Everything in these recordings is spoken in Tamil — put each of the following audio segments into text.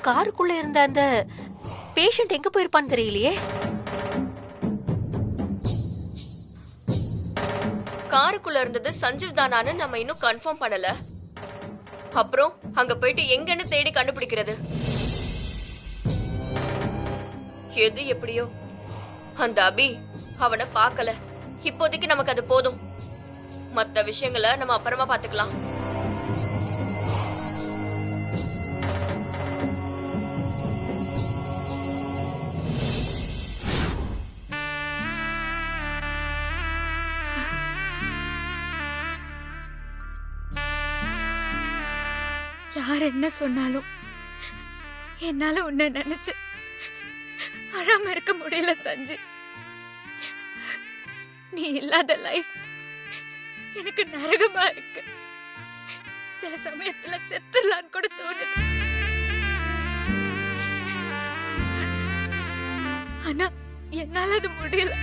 காருக்குள்ள இருந்த அந்த பேஷண்ட் எங்க போயிருப்பான்னு தெரியலையே. காருக்குள்ள இருந்தது சஞ்சீவ் தானான்னு நம்ம இன்னும் கன்ஃபார்ம் பண்ணல. அப்புறம் அங்க போயிட்டு எங்கன்னு தேடி கண்டுபிடிக்கிறது. எது எப்படியோ அந்த அபி அவனை பார்க்கல. இப்போதைக்கு நமக்கு அது போதும். மத்த விஷயங்களை நம்ம அப்புறமா பாத்துக்கலாம். யார் என்ன சொன்னாலும் என்னால உன்னை நினைச்சு அழாம இருக்க முடியல சஞ்சய். நீ இல்லாத லைஃப் எனக்கு நரகமா இருக்கு. சில சமயத்துல செத்துடலான்னு கூட தோணுது. ஆனா என்னால அது முடியல.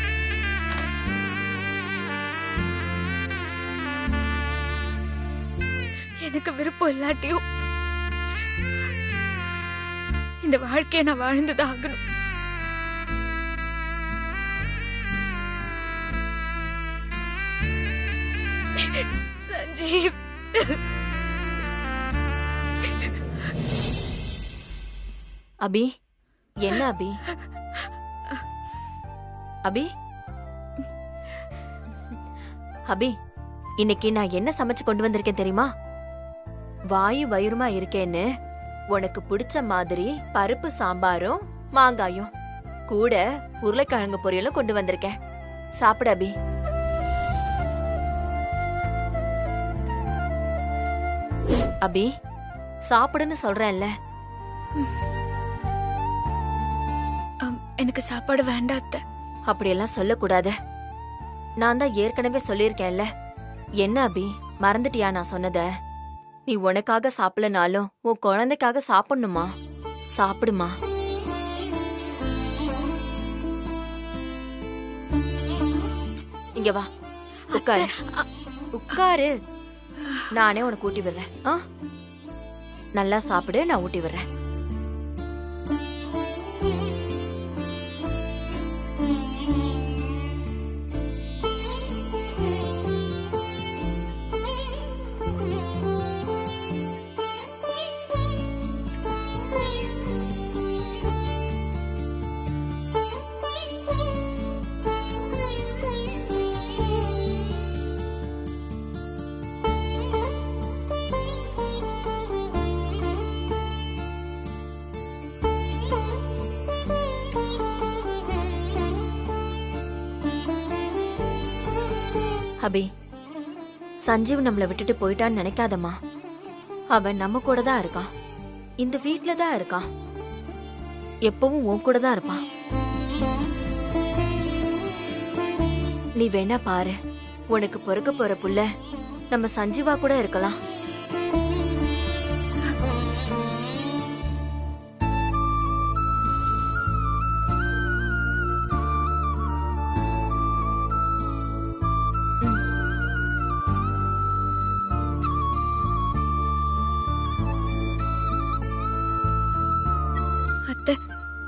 எனக்கு விருப்பம் இல்லாட்டியும் இந்த வாழ்க்கையை நான் வாழ்ந்துதான் ஆகணும். சஞ்சீவ், அபி என்ன அபி? அபி அபி இன்னைக்கு நான் என்ன சமைச்சு கொண்டு வந்திருக்கேன் தெரியுமா? வாயு வயிறுமா இருக்கேன்னு உனக்கு பிடிச்ச மாதிரி பருப்பு சாம்பாரும் மாங்காயும் கூட உருளைக்கிழங்கு பொரியலும் கொண்டு வந்திருக்கேன். சாப்பிடு அபி. அபி சாப்பிடுன்னு சொல்றேன்ல. எனக்கு சாப்பாடு வேண்டாத்த. அப்படியெல்லாம் சொல்லக்கூடாது. நான் தான் ஏற்கனவே சொல்லியிருக்கேன்ல. என்ன அபி மறந்துட்டியா நான் சொன்னத? நீ உனக்காக சாப்பிடலனாலும் உன் குழந்தைக்காக சாப்பிடணுமா? சாப்பிடுமா. இங்க வா, உட்காரு உட்காரு. நானே உனக்கு ஊட்டி விடுறேன். நல்லா சாப்பிடு, நான் ஊட்டி விடுறேன். அபி, சஞ்சீவ் நம்மள விட்டுட்டு போயிட்டான்னு நினைக்காதம்மா. அவன் நம்ம கூட தான் இருக்கான். இந்த வீட்ல தான் இருக்கான். எப்பவும் உன் கூட தான் இருப்பான். நீ வேணா பாரு, உனக்கு பொறுக்க போற புள்ள நம்ம சஞ்சீவா கூட இருக்கலாம்.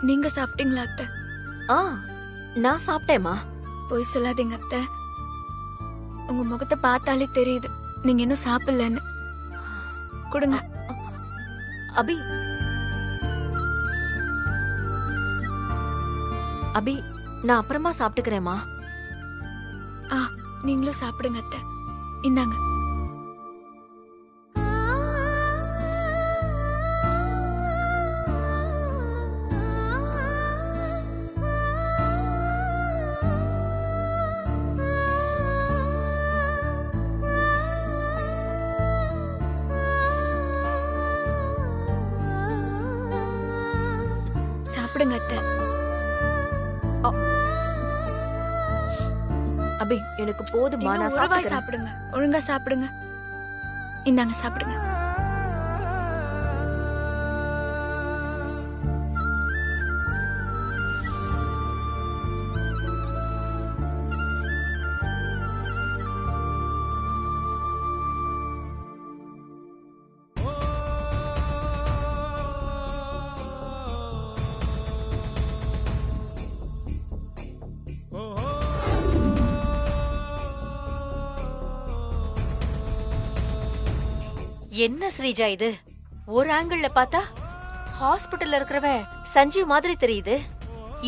நீங்க சாப்பிட்டீங்களா அத்தை? நான் சாப்பிட்டேமா. போய் சொல்லாதீங்க அத்தை. உங்க முகத்தை பார்த்தாலே தெரியுது நீங்க இன்னும் சாப்பிடலன்னு. கொடுங்க. அபி அபி நான் அப்புறமா சாப்பிட்டுக்கிறேம்மா. நீங்களும் சாப்பிடுங்க அத்தை. இந்தாங்க. சாப்பிடுங்க அத்தை. அபி எனக்கு போதுமா, நான் சாப்பிடுங்க. ஒழுங்கா சாப்பிடுங்க. இந்தாங்க சாப்பிடுங்க. என்ன ஸ்ரீஜா இது? ஒரு ஆங்கிள் பார்த்தா ஹாஸ்பிடல்ல இருக்கிறவ சஞ்சீவ் மாதிரி தெரியுது,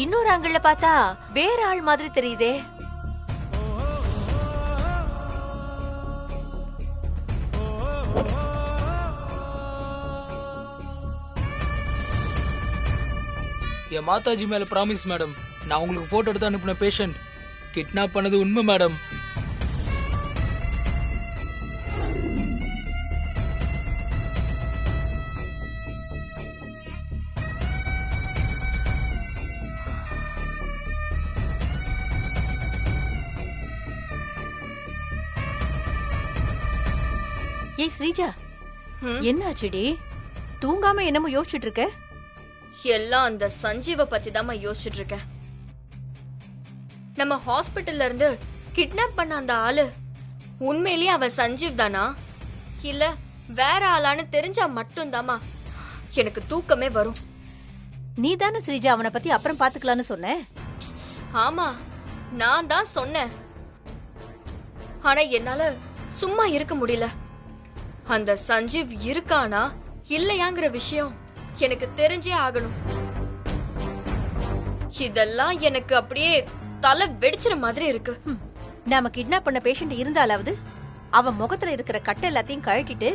இன்னொரு ஆங்கிள் பார்த்தா வேற ஆள் மாதிரி தெரியுதே. என் மாதாஜி மேல ப்ராமிஸ் மேடம், நான் உங்களுக்கு போட்டோ எடுத்து அனுப்பின பேஷண்ட் கிட்னாப் பண்ணது உண்மை மேடம். ஏய் ஸ்ரீஜா, ம்? என்ன ஆச்சுடி? தூங்காம என்னமோ யோசிச்சுட்டு இருக்க? எல்லாம் அந்த சஞ்சீவ பத்தி தான் யோசிச்சுட்டு இருக்கேன். நம்ம ஹாஸ்பிட்டல்ல இருந்து கிட்னாப் பண்ண அந்த ஆளு உண்மையிலேயே அவன் சஞ்சீவ் தானா இல்ல வேற ஆளான்னு தெரிஞ்சா மட்டும்தாமா எனக்கு தூக்கமே வரும். நீ தானே ஸ்ரீஜா அவனை பத்தி அப்புறம் பாத்துக்கலான்னு சொன்ன? ஆமா, நான் தான் சொன்னேன். ஆனா என்னால சும்மா இருக்க முடியல. அந்த சஞ்சீவ் இருக்கானா இல்லையாங்கிற விஷயம் எனக்கு தெரிஞ்சே ஆகணும். இதெல்லாம் எனக்கு அப்படியே தலை வெடிச்சிற மாதிரி இருக்கு. நாம கிட்னாப் பண்ண பேஷண்ட் இருந்தாலாவது அவன் முகத்துல இருக்கிற கட்டை எல்லாத்தையும் கழட்டிட்டு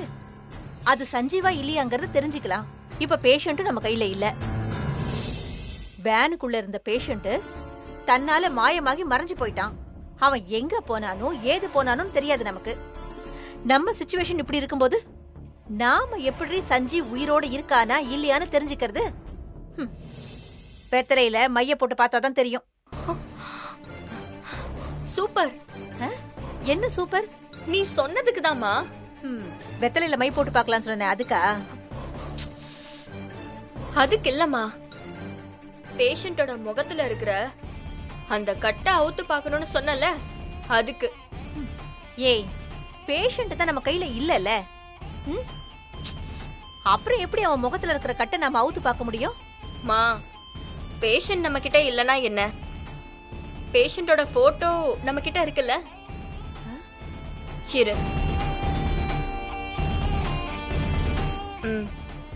அது சஞ்சீவா இல்லையாங்கிறது தெரிஞ்சுக்கலாம். இப்ப பேஷண்ட்டும் நம்ம கையில இல்ல. வேனுக்குள்ள இருந்த பேஷண்ட் தன்னால மாயமாகி மறைஞ்சு போயிட்டான். அவன் எங்க போனானோ ஏது போனானோ தெரியாது நமக்கு. நம்ம சிச்சுவேஷன் இப்படி இருக்கும்போது நாம எப்படி சஞ்சீவ் உயிரோட இருக்கானா இல்லையான்னு தெரிஞ்சுக்கிறது? வெத்தலையில மைய போட்டு பார்த்தாதான் தெரியும். சூப்பர். என்ன சூப்பர்? நீ சொன்னதுக்கு தாமா. வெத்தலையில மை போட்டு பார்க்கலாம்னு சொன்னேன், அதுக்கா? அதுக்கு இல்லம்மா, பேஷண்டோட முகத்துல இருக்கிற அந்த கட்டை அவுத்து பார்க்கணும்னு சொன்னல, அதுக்கு. ஏய், பேஷண்ட் தான் நம்ம கையில இல்லல. அப்புறம் எப்படி அவன் முகத்துல இருக்கிற கட்டை நாம அவுத்து பார்க்க முடியும்? மா, பேஷண்ட் நம்ம கிட்ட இல்லனா என்ன, பேஷண்டோட போட்டோ நம்ம கிட்ட இருக்குல்ல, இரு.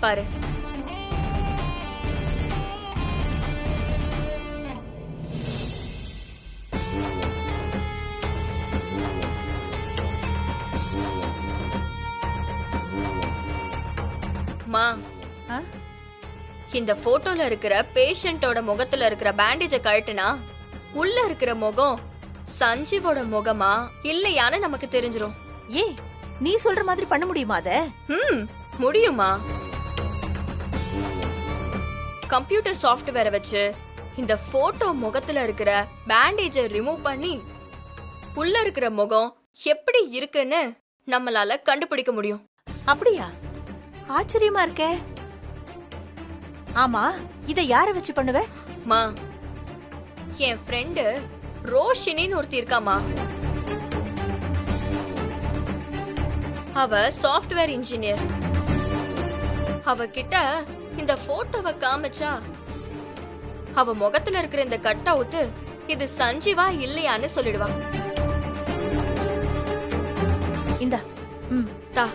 பாரு. மா, இந்த போட்டோல இருக்கிற பேஷண்டோட முகத்துல இருக்கிற பேண்டேஜ கழட்டுனா உள்ள இருக்கிற முகம் சஞ்சீவோட முகமா இல்லையான்னு நமக்கு தெரிஞ்சிரும். ஏய், நீ சொல்ற மாதிரி பண்ண முடியுமா அத? முடியுமா? கம்ப்யூட்டர் சாஃப்ட்வேரை வச்சு இந்த போட்டோ முகத்துல இருக்கிற பேண்டேஜ ரிமூவ் பண்ணி உள்ள இருக்கிற முகம் எப்படி இருக்குன்னு நம்மளால கண்டுபிடிக்க முடியும். அப்படியா? ஆச்சரியமா இருக்கே. ஆமா, இத யார வச்சு பண்ணுவ? மா, என் ஃப்ரெண்டு ரோஷினின்னு ஒருத்தி இருக்காமா. அவ சாஃப்ட்வேர் இன்ஜினியர். அவ கிட்ட இந்த போட்டோவை காமிச்சா அவ முகத்துல இருக்கிற இந்த கட் அவுட் இது சஞ்சீவா இல்லையான்னு சொல்லிடுவா. இந்தா. தா.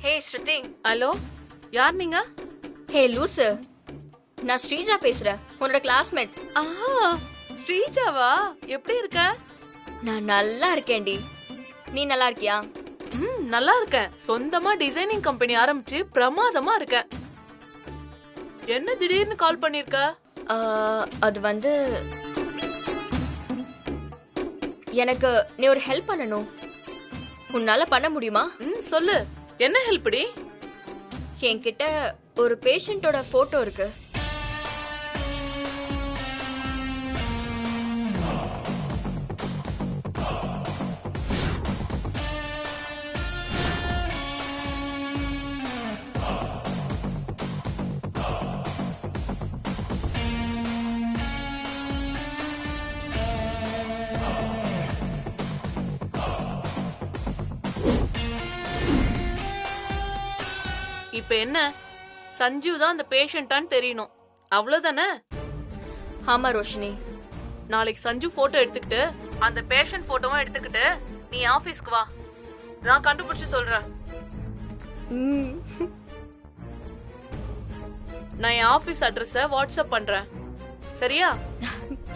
ஹே ஸ்ருதி. ஹலோ, யார் நீங்க? ஹே லூசு, நான் ஸ்ரீஜா பேசுறேன், உன்னோட கிளாஸ்மேட். ஸ்ரீஜாவா? எப்படி இருக்க? நான் நல்லா இருக்கேன்டி, நீ நல்லா இருக்கியா? நல்லா இருக்கேன். சொந்தமா டிசைனிங் கம்பெனி ஆரம்பிச்சு பிரமாதமா இருக்கேன். என்ன திடீர்னு கால் பண்ணிருக்க? அது வந்து எனக்கு நீ ஒரு ஹெல்ப் பண்ணணும். உன்னால பண்ண முடியுமா? சொல்லு, என்ன ஹெல்ப்டி? என்கிட்ட ஒரு பேஷண்டோட போட்டோ இருக்கு. இப்ப என்ன, சஞ்சீவ் தான் அந்த பேஷண்டான்னு தெரியணும், அவ்வளவுதானே? ஆமா ரோஷினி. நாளைக்கு சஞ்சு போட்டோ எடுத்துக்கிட்டு அந்த பேஷண்ட் போட்டோவும் எடுத்துக்கிட்டு நீ ஆபீஸ்க்கு வா, நான் கண்டுபிடிச்சு சொல்றேன். நான் என் ஆபீஸ் அட்ரஸ வாட்ஸ்அப் பண்றேன், சரியா?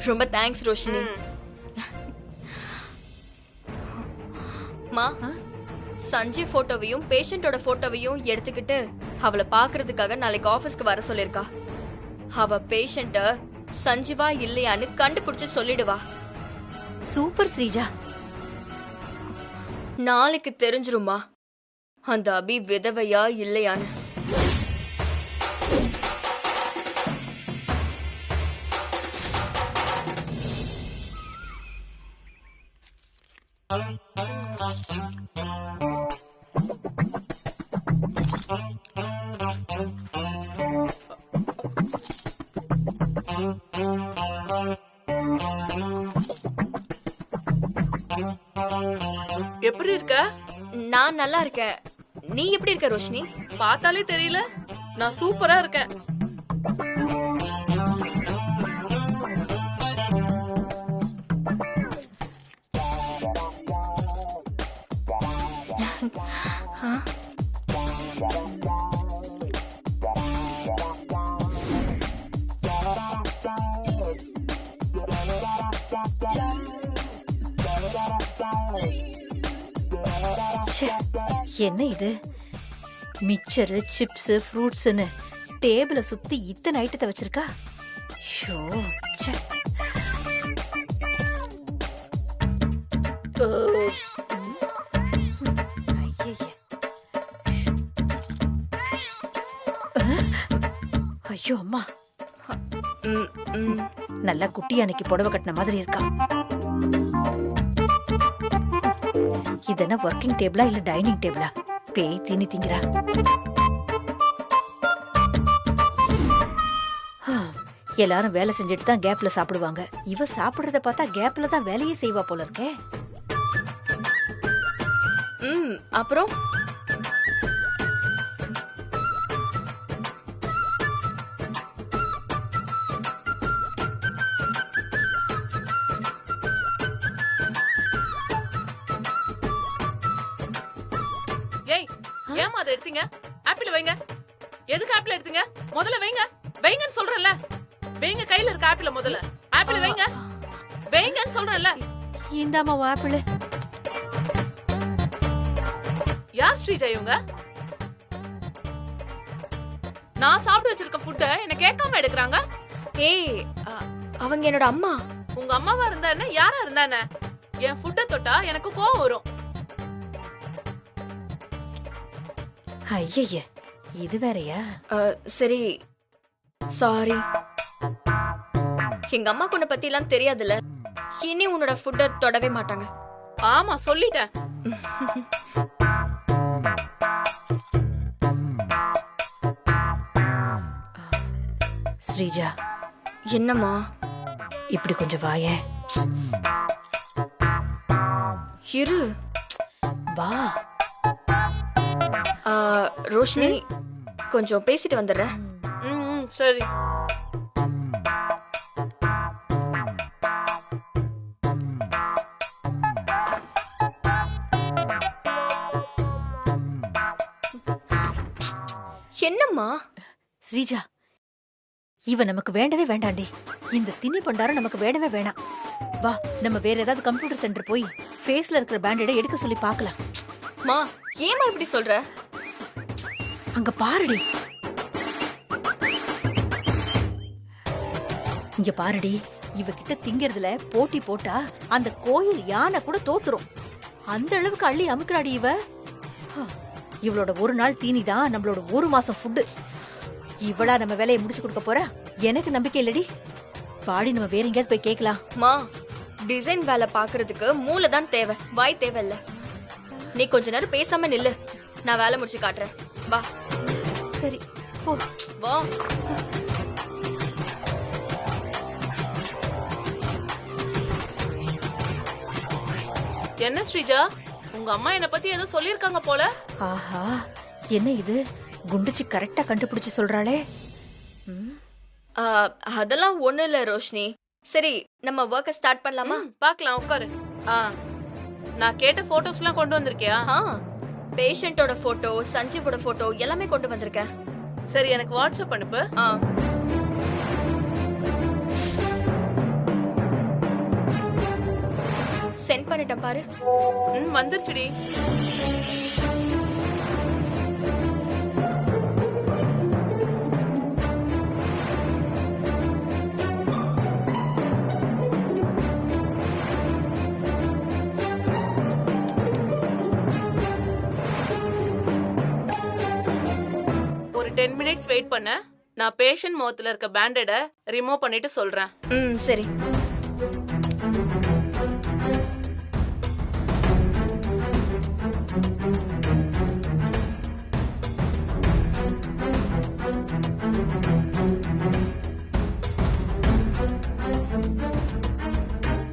ரொம்ப தேங்க்ஸ் ரோஷினி. மா, சஞ்சீவ் போட்டோவையும் பேஷண்டோட போட்டோவையும் எடுத்துக்கிட்டு அவளை பாக்குறதுக்காக நாளைக்கு ஆபீஸ்க்கு வர சொல்லிருக்கா. அவ பேஷண்ட சஞ்சீவா இல்லையான்னு கண்டுபிடிச்சு சொல்லிடுவா. சூப்பர் ஸ்ரீஜா. நாளைக்கு தெரிஞ்சிருமா அந்த அபி விதவையா இல்லையான்னு. எப்படி இருக்க? நான் நல்லா இருக்கேன். நீ எப்படி இருக்க ரோஷினி? பார்த்தாலே தெரியல, நான் சூப்பரா இருக்கேன். என்ன இது, மிக்சரு சிப்ஸ் ஃப்ரூட்ஸ்னு டேபிள சுத்தி இத்தனை ஐட்டத்தை வச்சிருக்கா. ஷோ, ச்சே. ஐயையே. ஐயோ அம்மா, நல்லா குட்டி அன்னைக்கு புடவை கட்டின மாதிரி இருக்கா. இதென்ன ஒர்க்கிங் டேபிளா இல்ல டைனிங் டேபிளா? பேய் தீனி திங்கிறா. எல்லாரும் வேலை செஞ்சுட்டு தான் கேப்ல சாப்பிடுவாங்க. இவ சாப்பிடுறத பார்த்தா கேப்ல தான் வேலையே செய்வா போல இருக்கே. அப்புறம் ஏமா அதை எடுத்தீங்க? ஆப்பிள் வைங்க. எதுக்கு ஆப்பிள் எடுத்தீங்க? முதல்ல வைங்க. வைங்கன்னு சொல்றேன்ல. வைங்க, கையில இருக்க ஆப்பிள் முதல்ல. ஆப்பிள் வைங்க. வைங்கன்னு சொல்றேன்ல. இந்தாமா ஆப்பிள். யார் ஸ்ரீஜா இவங்க? நான் சாப்பிட்டு வச்சிருக்க ஃபுட்ட என்ன கேட்காம எடுக்கறாங்க. ஏய், அவங்க என்னோட அம்மா. உங்க அம்மாவா இருந்தா என்ன, யாரா இருந்தா என்ன? என் ஃபுட்ட தொட்டா எனக்கு கோவம் வரும். ஐயையே, இது வேறயா? சரி, சாரி. எங்க அம்மா உன்னை பத்தி எல்லாம் தெரியாதுல்ல. இனி உன்னோட ஃபுட்ட தொடவே மாட்டாங்க. ஆமா, சொல்லிட்டேன். ஸ்ரீஜா, என்னம்மா? இப்படி கொஞ்சம் வாயே. இரு, வா. ரோஷினி, கொஞ்சம் பேசிட்டு வந்துடுறேன். சரி. என்னம்மா? ஸ்ரீஜா, இவ நமக்கு வேண்டவே வேண்டாண்டி. இந்த திணி பண்டாரம் நமக்கு வேண்டவே வேணாம். வா, நம்ம வேற ஏதாவது கம்ப்யூட்டர் சென்டர் போய் ஃபேஸ்ல இருக்கிற பேண்டேட எடுக்க சொல்லி பார்க்கலாம். மா, ஏமா இப்படி சொல்ற? அங்க பாருடி, இங்க பாருடி. இவகிட்ட திங்கிறதுல போட்டி போட்டா அந்த கோயில் யானை கூட தோத்துரும். அந்த அளவுக்கு அள்ளி அமுக்குறாடி இவ. இவளோட ஒரு நாள் தீனி தான் நம்மளோட ஒரு மாசம் ஃபுட்டு. இவளா நம்ம வேலையை முடிச்சு கொடுக்க போற? எனக்கு நம்பிக்கை இல்லடி. பாடி, நம்ம வேற எங்கேயாவது போய் கேட்கலாம். மா, டிசைன் வேலை பாக்குறதுக்கு மூளை தான் தேவை, வாய் தேவை இல்ல. நீ கொஞ்ச நேரம் பேசாம நில்லு, நான் வேலை முடிச்சு காட்டுறேன். வா. சரி, போ. வா. என்ன ஸ்ரீஜா, உங்க அம்மா என்ன பத்தி ஏதோ சொல்லிருக்காங்க போல. ஆஹா, என்ன இது? குண்டுச்சி கரெக்டா கண்டுபிடிச்சு சொல்றாளே. ஆ, அதெல்லாம் ஒண்ணு இல்ல ரோஷினி. சரி, நம்ம ஒர்க்க ஸ்டார்ட் பண்ணலாமா? பாக்கலாம், உட்காரு. நான் கேட்ட போட்டோஸ்லாம் கொண்டு வந்திருக்கியா? பேஷண்டோட போட்டோ, சஞ்சீவோட போட்டோ எல்லாமே கொண்டு வந்திருக்கேன். சரி, எனக்கு வாட்ஸ்அப் அனுப்பு. சென்ட் பண்ணிட்டேன் பாரு. வந்துருச்சுடி. ஒரு 10 minutes வெயிட் பண்ண. நான் பேஷண்ட் முகத்துல இருக்க பேண்டேட ரிமூவ் பண்ணிட்டு சொல்றேன். சரி.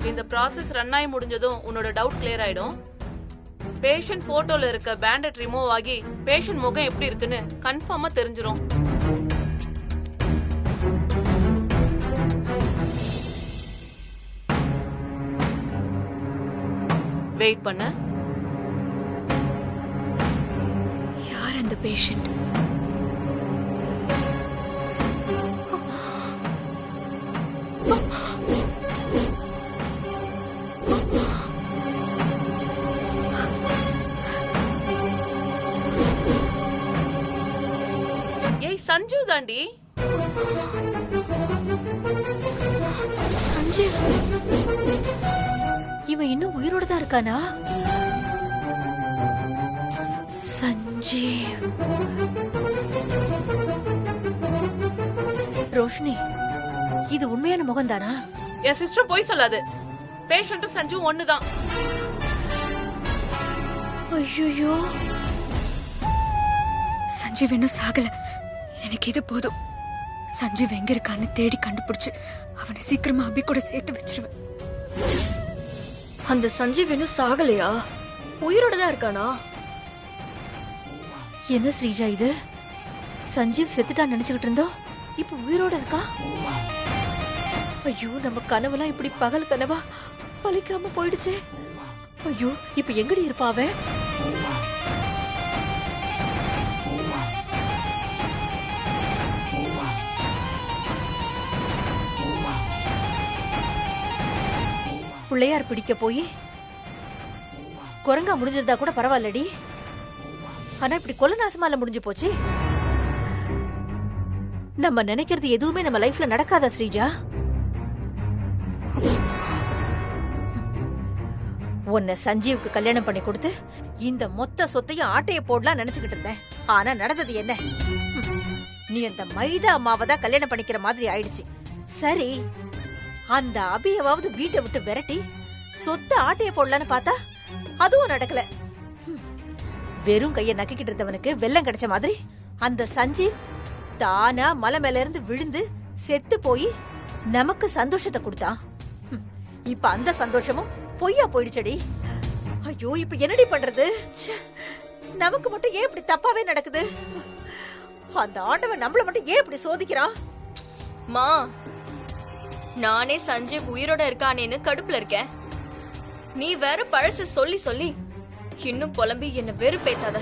இந்த ப்ராசஸ் ரன் ஆகி முடிஞ்சதும் உன்னோட டவுட் கிளியர் ஆயிடும். பேஷண்ட் போட்டோல இருக்க பேண்டட் ரிமூவ் ஆகி பேஷண்ட் முகம் எப்படி இருக்குன்னு கன்ஃபார்மா தெரிஞ்சிரும். வெயிட் பண்ண. யார் அந்த பேஷண்ட்? ஏய், சஞ்சு தாண்டி. சஞ்சீவ், இவன் இன்னும் உயிரோட தான் இருக்கானா? சஞ்சீவ். ரோஷினி, இது உண்மையான முகம்தானா? என் சிஸ்டர் போய் சொல்லாது. பேஷண்ட்டும் சஞ்சு ஒண்ணுதான். ஐயோ, சஞ்சீவ் இன்னும் சாகல. எனக்கு இது போதும். சஞ்சீவ் எங்க இருக்கான்னு தேடி கண்டுபிடிச்சு அவனை சீக்கிரமா அபி கூட சேர்த்து வச்சிருவேன். அந்த சஞ்சீவ் இன்னும் சாகலையா? உயிரோட தான் இருக்கானா? என்ன ஸ்ரீஜா இது? சஞ்சீவ் செத்துட்டான்னு நினைச்சுக்கிட்டு இருந்தோம், இப்ப உயிரோட இருக்கா? ஐயோ, நம்ம கனவுலாம் இப்படி பகல் கனவா பழிக்காம போயிடுச்சே. ஐயோ, இப்ப எங்கடி இருப்பாவ? பிள்ளையார் பிடிக்க போய் குரங்கா முடிஞ்சிருந்தா கூட பரவாயில்லடி. ஆனா இப்படி கொலை நாசமால முடிஞ்சு போச்சு. நம்ம நினைக்கிறது எதுவுமே நம்ம லைஃப்ல நடக்காதா ஸ்ரீஜா? உன்னை சஞ்சீவுக்கு கல்யாணம் பண்ணி கொடுத்து இந்த மொத்த சொத்தையும் ஆட்டைய போடலாம் நினைச்சுக்கிட்டு இருந்தேன். ஆனா நடந்தது என்ன? நீ அந்த மைதா அம்மாவை தான் கல்யாணம் பண்ணிக்கிற மாதிரி ஆயிடுச்சு. சரி, அந்த அபியவாவது வீட்டை விட்டு விரட்டி சொத்தை ஆட்டைய போடலான்னு பார்த்தா அதுவும் நடக்கல. வெறும் கைய நக்கிக்கிட்டு இருந்தவனுக்கு வெள்ளம் கிடைச்ச மாதிரி அந்த சஞ்சீவ் தானா மலை மேல இருந்து விழுந்து செத்து போய் நமக்கு சந்தோஷத்தை கொடுத்தான். இப்ப அந்த சந்தோஷமும் பொய்யா போயிடுச்சடி. ஐயோ, இப்ப என்னடி பண்றது? நமக்கு மட்டும் ஏன் இப்படி தப்பாவே நடக்குது? அந்த ஆண்டவன் நம்மள மட்டும் ஏன் இப்படி சோதிக்கிறான்? மா, நானே சஞ்சீவ் உயிரோட இருக்கானேன்னு கடுப்புல இருக்கேன். நீ வேற பழச சொல்லி சொல்லி இன்னும் புலம்பி என்ன வெறுப்பேத்தாத.